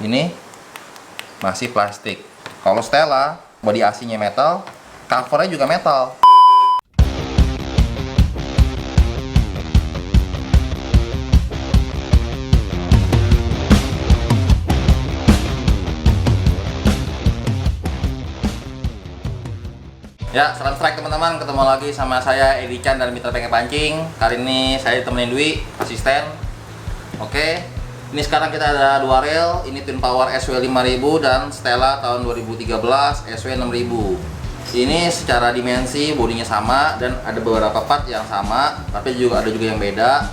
Ini masih plastik. Kalau Stella, body AC-nya metal, covernya juga metal. Ya, salam strike teman-teman. Ketemu lagi sama saya Edi Chan dan Mitra Pengen Pancing. Kali ini saya ditemenin Dwi, asisten. Oke. Ini sekarang kita ada dua reel. Ini Twin Power SW5000 dan Stella tahun 2013 SW6000. Ini secara dimensi bodinya sama dan ada beberapa part yang sama, tapi ada juga yang beda.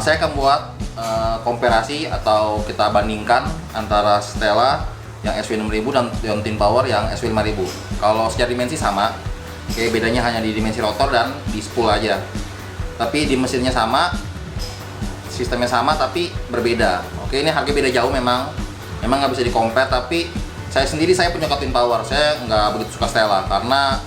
Saya akan buat komparasi atau kita bandingkan antara Stella yang SW6000 dan yang Twin Power yang SW5000. Kalau secara dimensi sama, oke, bedanya hanya di dimensi rotor dan di spool aja. Tapi di mesinnya sama, sistemnya sama tapi berbeda. Oke, ini harga beda jauh memang nggak bisa di-compare. Tapi saya sendiri penyuka Twin Power. Saya nggak begitu suka Stella karena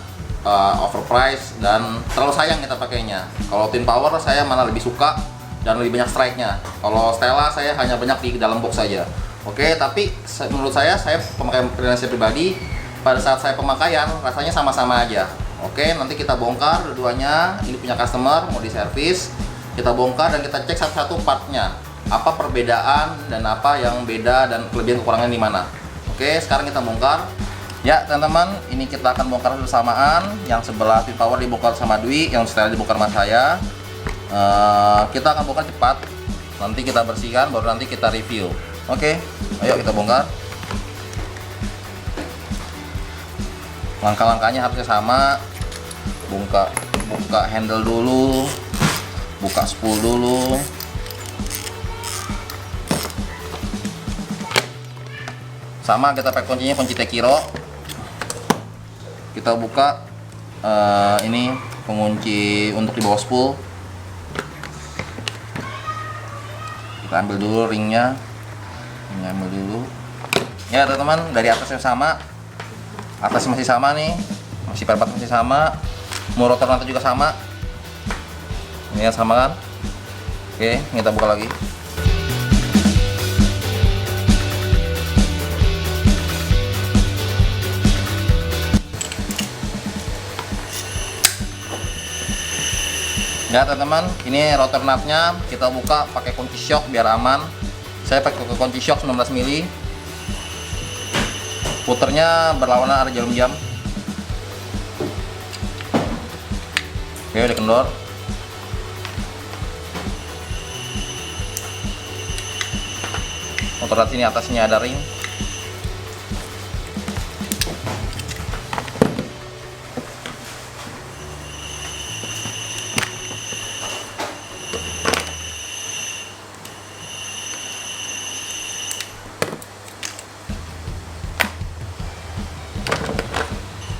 overpriced dan terlalu sayang kita pakainya. Kalau Twin Power saya malah lebih suka dan lebih banyak strike-nya. Kalau Stella saya hanya banyak di dalam box saja. Oke, tapi menurut saya pemakaian pribadi, pada saat saya pemakaian rasanya sama-sama aja. Oke, nanti kita bongkar dua-duanya. Ini punya customer mau diservis, kita bongkar dan kita cek satu-satu partnya, apa perbedaan dan apa yang beda dan kelebihan kekurangan di mana. Oke, sekarang kita bongkar. Ya teman-teman, ini kita akan bongkar bersamaan. Yang sebelah Twin Power dibongkar sama Dwi, yang setelah dibongkar sama saya. Kita akan bongkar cepat, nanti kita bersihkan baru nanti kita review. Oke, ayo kita bongkar. Langkah-langkahnya harusnya sama. Buka handle dulu, buka spool dulu. Sama kita pakai kuncinya, kunci Tekiro. Kita buka ini pengunci untuk di bawah spool. Kita ambil dulu ringnya. Ini ambil dulu. Ya teman-teman, dari atasnya sama. Atas masih sama nih, masih perbat masih sama. Mau rotor nanti juga sama. Ini ya sama kan? Oke, kita buka lagi. Ya teman-teman, ini rotor nutnya kita buka pakai kunci shock biar aman. Saya pakai kunci shock 19 mili. Puternya berlawanan arah jarum jam. Oke, udah kendor. Motor sini atasnya ada ring.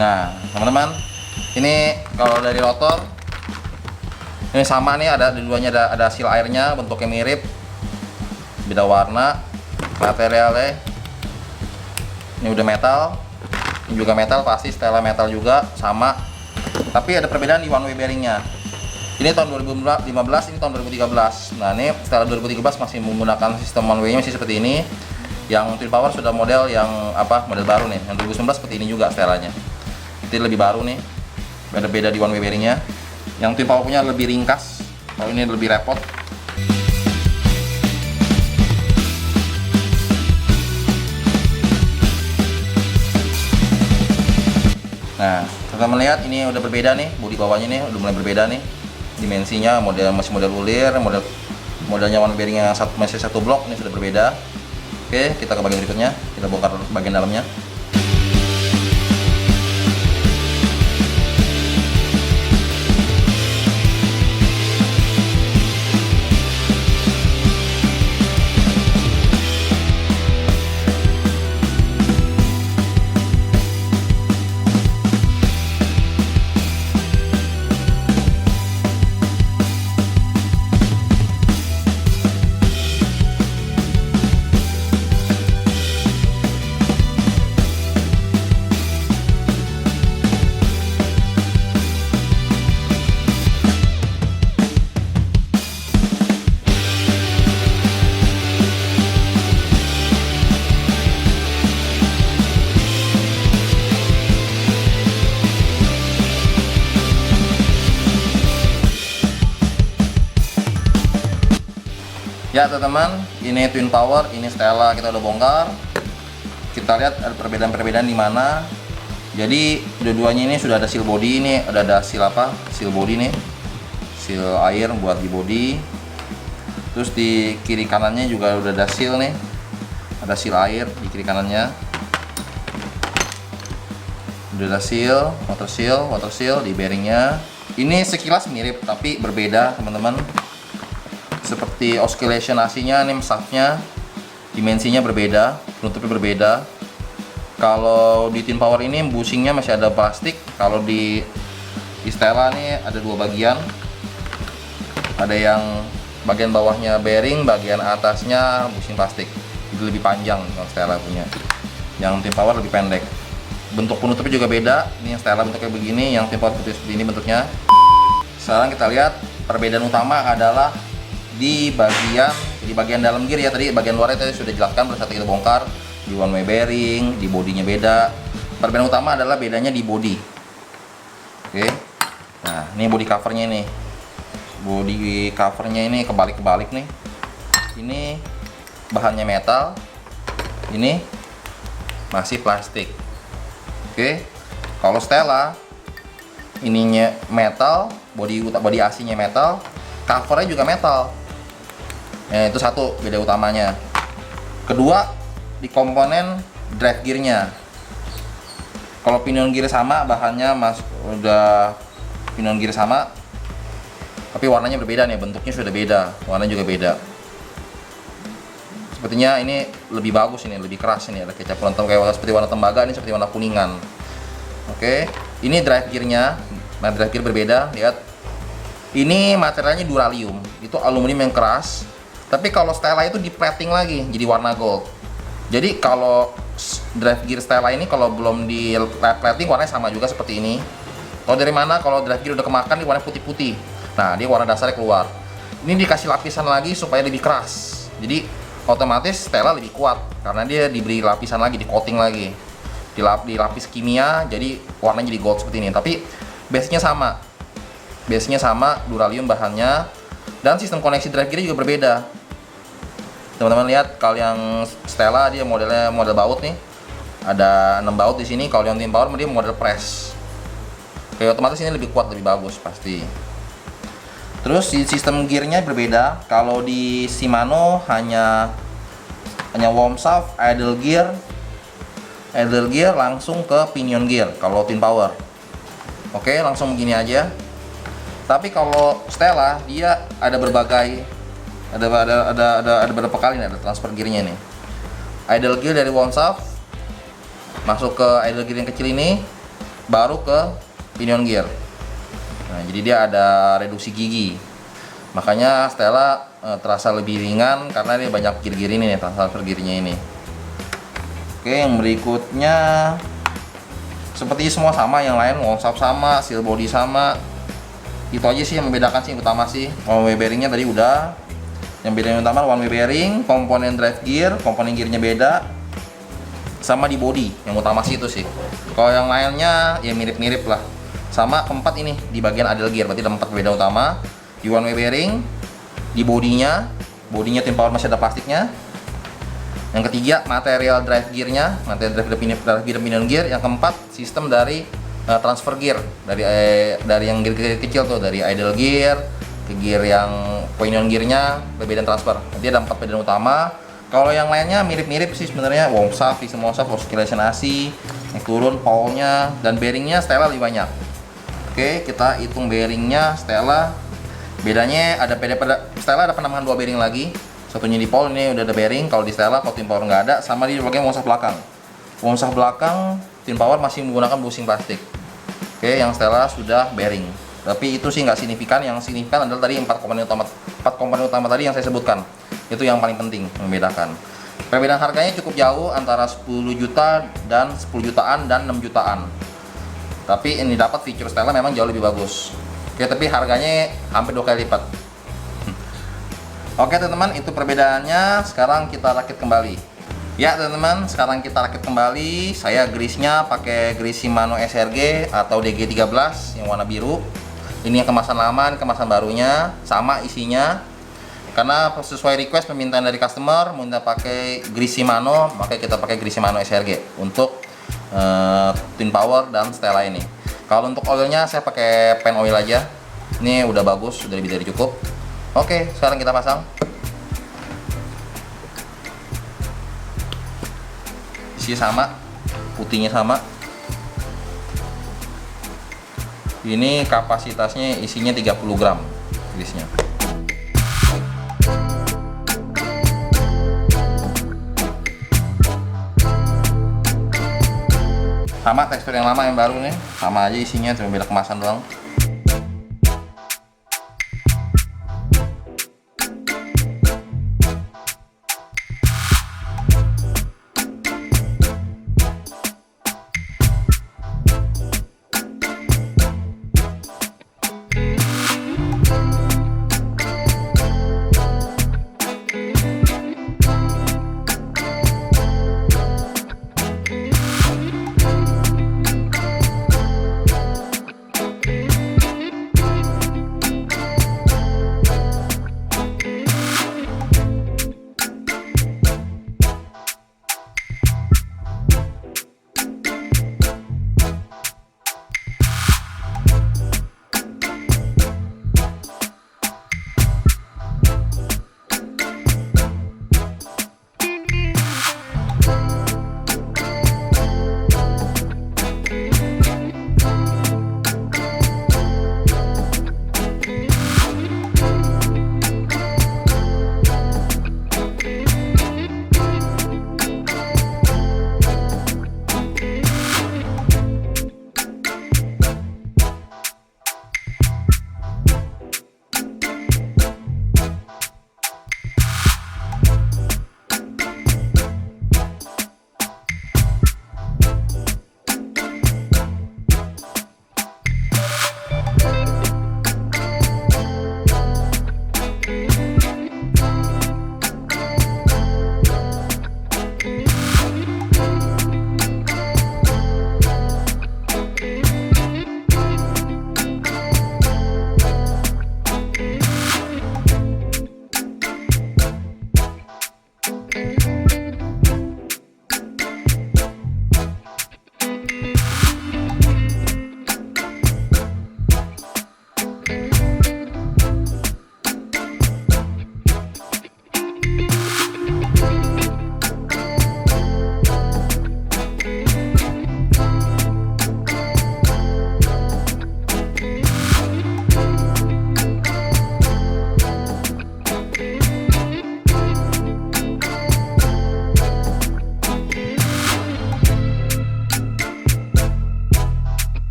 Nah, teman-teman, ini kalau dari rotor ini sama nih, ada di duanya ada seal airnya, bentuknya mirip, beda warna, materialnya ini udah metal, ini juga metal, pasti Stella metal juga sama, tapi ada perbedaan di one way bearingnya. Ini tahun 2015, ini tahun 2013. Nah, ini Stella 2013 masih menggunakan sistem one way nya masih seperti ini. Yang Twin Power sudah model yang model baru nih, yang 2019 seperti ini juga Stellanya. Ini lebih baru nih, beda-beda di one way bearingnya. Yang Twin Power punya lebih ringkas, kalau ini lebih repot. Nah, kita melihat ini udah berbeda nih, bodi bawahnya nih udah mulai berbeda nih, dimensinya masih model ulir, modelnya one bearingnya masih satu blok, ini sudah berbeda. Oke, kita ke bagian berikutnya, kita bongkar bagian dalamnya. Ya teman-teman, ini twin power, ini Stella kita udah bongkar. Kita lihat ada perbedaan-perbedaan di mana. Jadi dua-duanya ini sudah ada seal body, ini ada seal apa? Seal body nih. Seal air buat di body. Terus di kiri kanannya juga udah ada seal nih. Ada seal air di kiri kanannya. Udah ada seal, water seal di bearingnya. Ini sekilas mirip tapi berbeda teman-teman. Seperti oscillation AC-nya, nih shaftnya, dimensinya berbeda, penutupnya berbeda. Kalau di twin power ini bushingnya masih ada plastik. Kalau di Stella nih ada dua bagian. Ada yang bagian bawahnya bearing, bagian atasnya bushing plastik. Itu lebih panjang kalau Stella punya. Yang twin power lebih pendek. Bentuk penutupnya juga beda. Ini yang Stella bentuknya begini, yang twin power seperti ini bentuknya. Sekarang kita lihat perbedaan utama adalah di bagian dalam gear ya. Tadi bagian luarnya tadi sudah jelaskan pada saat kita bongkar. Di one way bearing, di bodinya beda. Perbedaan utama adalah bedanya di body. Oke. Nah, ini body covernya nih. Body covernya ini kebalik-kebalik nih. Ini bahannya metal. Ini masih plastik. Oke. Kalau Stella ininya metal, body AC-nya metal, covernya juga metal. Nah, itu satu beda utamanya. Kedua, di komponen drive gearnya. Kalau pinion gear sama, bahannya udah pinion gear sama, tapi warnanya berbeda nih, bentuknya sudah beda, warnanya juga beda. Sepertinya ini lebih bagus, ini lebih keras, ini ada kecap kayak seperti warna tembaga, ini seperti warna kuningan. Oke, ini drive gearnya, nah drive gear berbeda, lihat. Ini materialnya duralium, itu aluminium yang keras. Tapi kalau Stella itu di plating lagi, jadi warna gold. Jadi kalau drive gear Stella ini kalau belum di plating warnanya sama juga seperti ini. Kalau dari mana? Kalau drive gear udah kemakan, di warna putih-putih. Nah, dia warna dasarnya keluar. Ini dikasih lapisan lagi supaya lebih keras. Jadi otomatis Stella lebih kuat karena dia diberi lapisan lagi, di coating lagi, dilapis kimia, jadi warnanya jadi gold seperti ini. Tapi base-nya sama, duralium bahannya, dan sistem koneksi drive gear juga berbeda. Teman-teman lihat, kalau yang Stella dia modelnya model baut nih, ada 6 baut di sini. Kalau yang twin power dia model press. Kayak otomatis ini lebih kuat, lebih bagus pasti. Terus di sistem gearnya berbeda. Kalau di Shimano hanya worm shaft, idle gear langsung ke pinion gear. Kalau twin power, oke, langsung begini aja. Tapi kalau Stella dia ada berbagai, ada beberapa kali nih, ada transfer gearnya nih. Idle gear dari worm shaft masuk ke idle gear yang kecil ini, baru ke pinion gear. Nah, jadi dia ada reduksi gigi. Makanya Stella terasa lebih ringan karena dia banyak gear-gear ini nih, transfer gearnya ini. Oke, yang berikutnya seperti semua sama, yang lain worm shaft sama, seal body sama. Itu aja sih yang membedakan sih, yang utama sih. One way bearingnya tadi udah. Yang beda yang utama one way bearing, komponen drive gear, komponen gearnya beda, sama di body. Yang utama sih itu sih. Kalau yang lainnya ya mirip-mirip lah. Sama keempat ini di bagian idle gear, berarti ada 4 beda utama. Di one way bearing, di bodinya twin power masih ada plastiknya. Yang ketiga, material drive gearnya, material drive gear pinion gear. Yang keempat, sistem dari transfer gear dari yang gear kecil tuh, dari idle gear ke gear yang pinion gearnya, perbedaan transfer. Jadi ada 4 perbedaan utama. Kalau yang lainnya mirip-mirip sih sebenarnya, worm shaft, sistem worm shaft, oscillation AC, naik turun, pole-nya, dan bearingnya Stella lebih banyak. Oke, kita hitung bearingnya Stella. Bedanya ada Stella ada penambahan 2 bearing lagi. Satunya di pole, ini udah ada bearing. Kalau di Stella, kalau twin power nggak ada. Sama di bagian worm shaft belakang. Worm shaft belakang twin power masih menggunakan bushing plastik. Oke, yang Stella sudah bearing. Tapi itu sih nggak signifikan. Yang signifikan adalah tadi 4 komponen utama tadi yang saya sebutkan. Itu yang paling penting membedakan. Perbedaan harganya cukup jauh antara 10 juta dan 10 jutaan dan 6 jutaan. Tapi ini dapat fitur Stella memang jauh lebih bagus. Oke, tapi harganya hampir 2 kali lipat. Oke teman-teman, itu perbedaannya. Sekarang kita rakit kembali. Ya teman-teman, sekarang kita rakit kembali. Saya grease-nya pakai grease Shimano SRG atau DG13 yang warna biru. Ini yang kemasan lama, kemasan barunya, sama isinya. Karena sesuai request permintaan dari customer minta pakai Gris Shimano, makanya kita pakai Gris Shimano SRG untuk twin power dan Stella ini. Kalau untuk oilnya saya pakai pen oil aja. Ini udah bagus, sudah lebih dari cukup. Oke, sekarang kita pasang. Isi sama, putihnya sama. Ini kapasitasnya isinya 30 gram grisnya. Sama tekstur yang lama yang baru nih, sama aja isinya, cuma beda kemasan doang.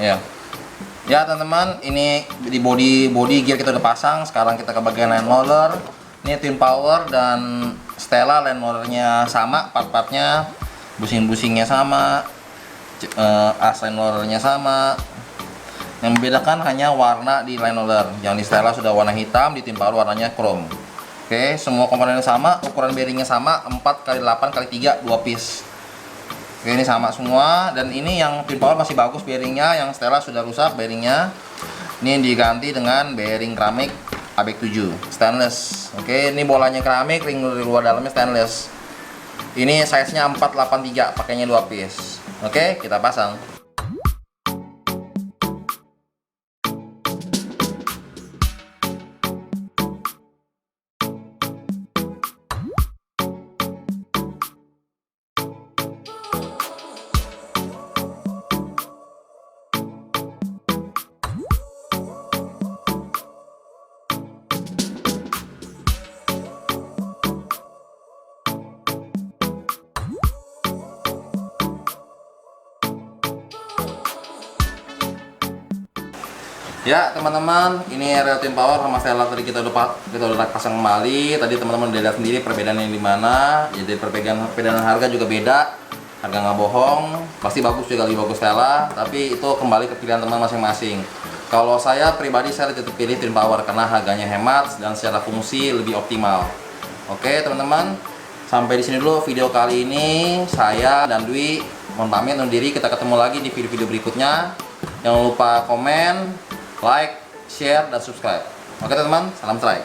Ya. Ya teman-teman, ini di body gear kita udah pasang. Sekarang kita ke bagian line roller. Ini twin power dan Stella line rollernya sama, part-partnya, busing-busingnya sama, as line rollernya sama. Yang membedakan hanya warna di line roller. Yang di Stella sudah warna hitam, di twin power warnanya chrome. Oke, semua komponennya sama, ukuran bearingnya sama, 4x8x3 2 piece. Oke, ini sama semua, dan ini yang twin power masih bagus bearingnya, yang Stella sudah rusak bearingnya. Ini diganti dengan bearing keramik ABEK 7 stainless. Oke, ini bolanya keramik, ring luar dalamnya stainless. Ini size-nya 483, pakainya 2 piece. Oke, kita pasang. Ya teman-teman, ini rel twin power sama Stella tadi kita udah pasang kembali. Tadi teman-teman udah lihat sendiri perbedaannya di mana. Jadi perbedaan harga juga beda. Harga nggak bohong, pasti bagus juga, lebih bagus Stella. Tapi itu kembali ke pilihan teman masing-masing. Kalau saya pribadi, saya tetap pilih twin power karena harganya hemat dan secara fungsi lebih optimal. Oke teman-teman, sampai di sini dulu video kali ini. Saya dan Dwi mohon pamit undur diri. Kita ketemu lagi di video-video berikutnya. Jangan lupa komen, like, share, dan subscribe. Oke teman-teman, salam try.